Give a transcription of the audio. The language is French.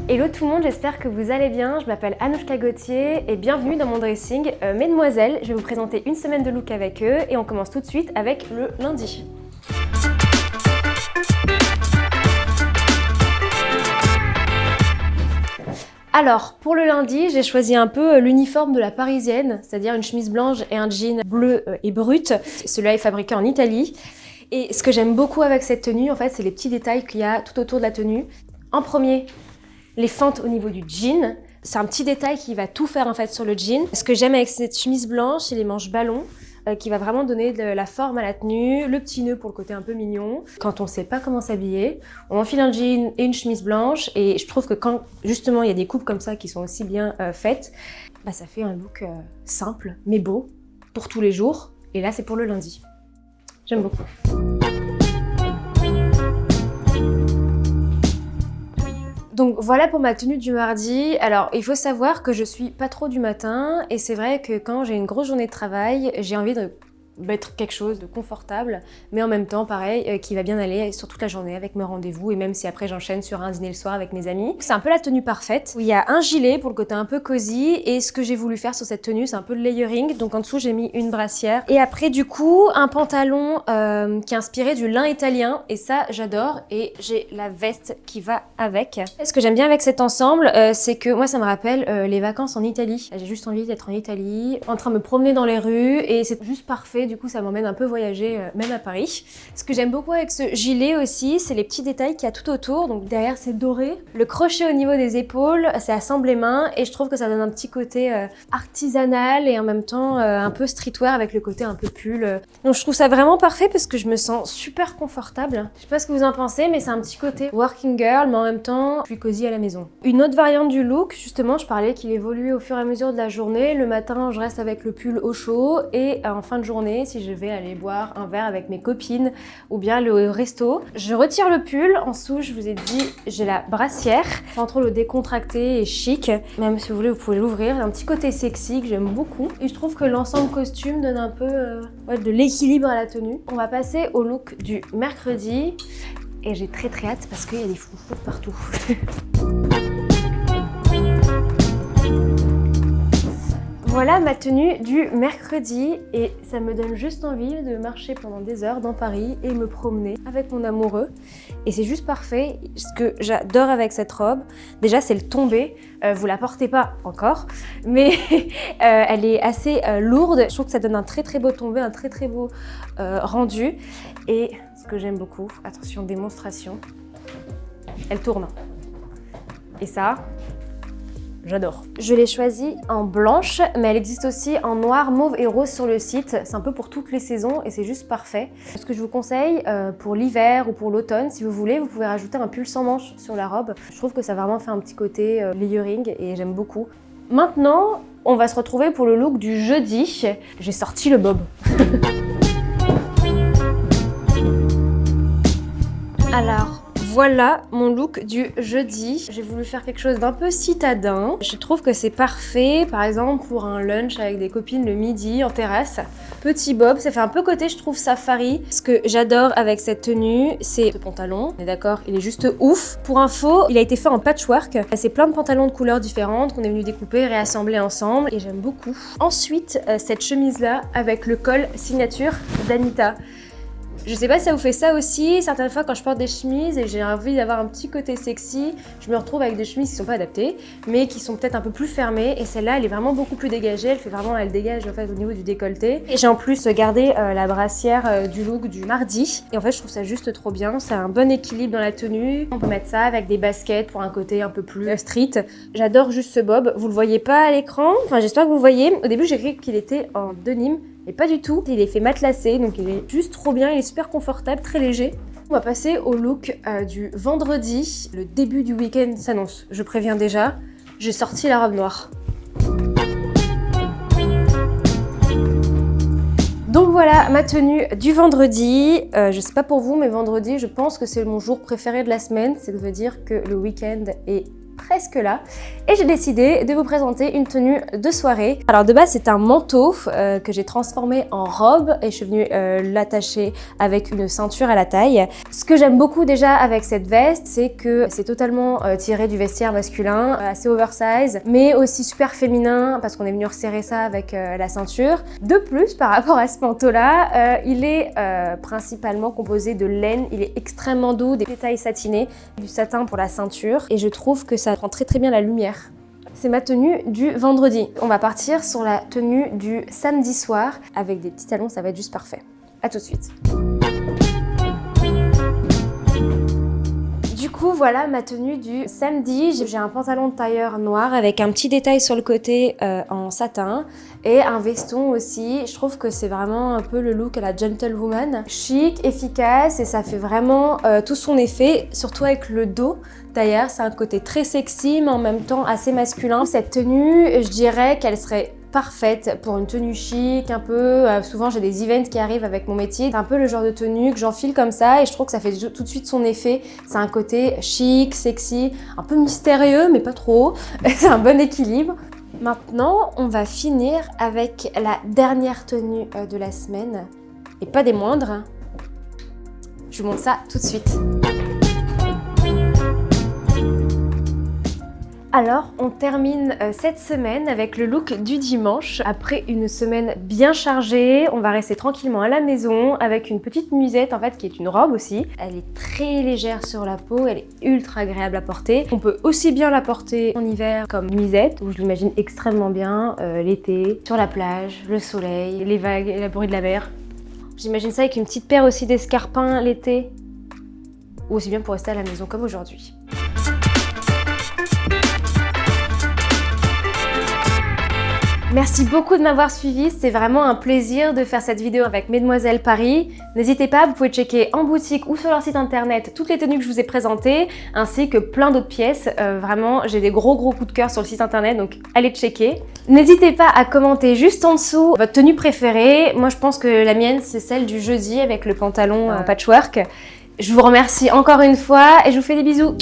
Hello tout le monde, j'espère que vous allez bien. Je m'appelle Anouchka Gauthier et bienvenue dans mon dressing Mesdemoiselles. Je vais vous présenter une semaine de look avec eux et on commence tout de suite avec le lundi. Alors, pour le lundi, j'ai choisi un peu l'uniforme de la parisienne, c'est-à-dire une chemise blanche et un jean bleu et brut. Celui-là est fabriqué en Italie. Et ce que j'aime beaucoup avec cette tenue, en fait, c'est les petits détails qu'il y a tout autour de la tenue. En premier, les fentes au niveau du jean. C'est un petit détail qui va tout faire en fait sur le jean. Ce que j'aime avec cette chemise blanche, c'est les manches ballons qui va vraiment donner de la forme à la tenue, le petit nœud pour le côté un peu mignon. Quand on ne sait pas comment s'habiller, on enfile un jean et une chemise blanche et je trouve que quand justement il y a des coupes comme ça qui sont aussi bien faites, bah, ça fait un look simple mais beau pour tous les jours. Et là c'est pour le lundi. J'aime beaucoup. Donc voilà pour ma tenue du mardi. Alors il faut savoir que je suis pas trop du matin et c'est vrai que quand j'ai une grosse journée de travail, j'ai envie de mettre quelque chose de confortable, mais en même temps pareil, qui va bien aller sur toute la journée avec mes rendez-vous et même si après j'enchaîne sur un dîner le soir avec mes amis. C'est un peu la tenue parfaite où il y a un gilet pour le côté un peu cosy et ce que j'ai voulu faire sur cette tenue c'est un peu le layering, donc en dessous j'ai mis une brassière et après du coup un pantalon qui est inspiré du lin italien et ça j'adore et j'ai la veste qui va avec. Et ce que j'aime bien avec cet ensemble c'est que moi ça me rappelle les vacances en Italie. J'ai juste envie d'être en Italie, en train de me promener dans les rues et c'est juste parfait. Du coup ça m'emmène un peu voyager même à Paris. Ce que j'aime beaucoup avec ce gilet aussi, c'est les petits détails qu'il y a tout autour. Donc derrière c'est doré, le crochet au niveau des épaules c'est assemblé main et je trouve que ça donne un petit côté artisanal et en même temps un peu streetwear avec le côté un peu pull. Donc je trouve ça vraiment parfait parce que je me sens super confortable. Je sais pas ce que vous en pensez mais c'est un petit côté working girl mais en même temps je suis cosy à la maison. Une autre variante du look, justement je parlais qu'il évolue au fur et à mesure de la journée. Le matin je reste avec le pull au chaud et en fin de journée si je vais aller boire un verre avec mes copines ou bien aller au resto. Je retire le pull, en dessous je vous ai dit j'ai la brassière, c'est entre le décontracté et chic, même si vous voulez vous pouvez l'ouvrir, il y a un petit côté sexy que j'aime beaucoup et je trouve que l'ensemble costume donne un peu de l'équilibre à la tenue. On va passer au look du mercredi et j'ai très hâte parce qu'il y a des foufous partout. Voilà ma tenue du mercredi et ça me donne juste envie de marcher pendant des heures dans Paris et me promener avec mon amoureux. Et c'est juste parfait. Ce que j'adore avec cette robe, déjà c'est le tombé. Vous la portez pas encore, mais elle est assez lourde. Je trouve que ça donne un très beau tombé, un très beau rendu. Et ce que j'aime beaucoup, attention démonstration, elle tourne. Et ça... j'adore. Je l'ai choisie en blanche, mais elle existe aussi en noir, mauve et rose sur le site. C'est un peu pour toutes les saisons et c'est juste parfait. Ce que je vous conseille pour l'hiver ou pour l'automne, si vous voulez, vous pouvez rajouter un pull sans manches sur la robe. Je trouve que ça vraiment fait un petit côté layering et j'aime beaucoup. Maintenant, on va se retrouver pour le look du jeudi. J'ai sorti le bob. Alors... voilà mon look du jeudi. J'ai voulu faire quelque chose d'un peu citadin. Je trouve que c'est parfait, par exemple, pour un lunch avec des copines le midi en terrasse. Petit bob, ça fait un peu côté, je trouve, safari. Ce que j'adore avec cette tenue, c'est ce pantalon. On est d'accord, il est juste ouf. Pour info, il a été fait en patchwork. C'est plein de pantalons de couleurs différentes qu'on est venu découper, réassembler ensemble. Et j'aime beaucoup. Ensuite, cette chemise-là avec le col signature d'Anita. Je sais pas si ça vous fait ça aussi, certaines fois quand je porte des chemises et j'ai envie d'avoir un petit côté sexy, je me retrouve avec des chemises qui sont pas adaptées, mais qui sont peut-être un peu plus fermées et celle-là elle est vraiment beaucoup plus dégagée, elle dégage en fait au niveau du décolleté. Et j'ai en plus gardé la brassière du look du mardi et en fait je trouve ça juste trop bien, c'est un bon équilibre dans la tenue. On peut mettre ça avec des baskets pour un côté un peu plus street. J'adore juste ce bob, vous le voyez pas à l'écran, enfin j'espère que vous voyez. Au début j'ai cru qu'il était en denim. Et pas du tout, il est fait matelassé, donc il est juste trop bien, il est super confortable, très léger. On va passer au look du vendredi. Le début du week-end s'annonce, je préviens déjà. J'ai sorti la robe noire. Donc voilà ma tenue du vendredi. Je sais pas pour vous, mais vendredi, je pense que c'est mon jour préféré de la semaine. Ça veut dire que le week-end est presque là. Et j'ai décidé de vous présenter une tenue de soirée. Alors de base c'est un manteau que j'ai transformé en robe et je suis venue l'attacher avec une ceinture à la taille. Ce que j'aime beaucoup déjà avec cette veste, c'est que c'est totalement tiré du vestiaire masculin, assez oversize, mais aussi super féminin parce qu'on est venu resserrer ça avec la ceinture. De plus, par rapport à ce manteau-là, il est principalement composé de laine, il est extrêmement doux, des détails satinés, du satin pour la ceinture et je trouve que ça rend très très bien la lumière. C'est ma tenue du vendredi. On va partir sur la tenue du samedi soir. Avec des petits talons, ça va être juste parfait. À tout de suite. Du coup, voilà ma tenue du samedi. J'ai un pantalon de tailleur noir avec un petit détail sur le côté en satin et un veston aussi. Je trouve que c'est vraiment un peu le look à la gentlewoman. Chic, efficace et ça fait vraiment tout son effet, surtout avec le dos. D'ailleurs, c'est un côté très sexy mais en même temps assez masculin. Cette tenue, je dirais qu'elle serait parfaite pour une tenue chic, un peu, souvent j'ai des events qui arrivent avec mon métier, c'est un peu le genre de tenue que j'enfile comme ça et je trouve que ça fait tout de suite son effet. C'est un côté chic, sexy, un peu mystérieux mais pas trop, c'est un bon équilibre. Maintenant, on va finir avec la dernière tenue de la semaine et pas des moindres. Je vous montre ça tout de suite. Alors, on termine cette semaine avec le look du dimanche. Après une semaine bien chargée, on va rester tranquillement à la maison avec une petite musette en fait qui est une robe aussi. Elle est très légère sur la peau, elle est ultra agréable à porter. On peut aussi bien la porter en hiver comme nuisette, où je l'imagine extrêmement bien l'été, sur la plage, le soleil, les vagues et la bruit de la mer. J'imagine ça avec une petite paire aussi d'escarpins l'été, ou aussi bien pour rester à la maison comme aujourd'hui. Merci beaucoup de m'avoir suivi, c'est vraiment un plaisir de faire cette vidéo avec Mesdemoiselles Paris. N'hésitez pas, vous pouvez checker en boutique ou sur leur site internet toutes les tenues que je vous ai présentées, ainsi que plein d'autres pièces. Vraiment, j'ai des gros coups de cœur sur le site internet, donc allez checker. N'hésitez pas à commenter juste en dessous votre tenue préférée. Moi, je pense que la mienne, c'est celle du jeudi avec le pantalon en patchwork. Je vous remercie encore une fois et je vous fais des bisous.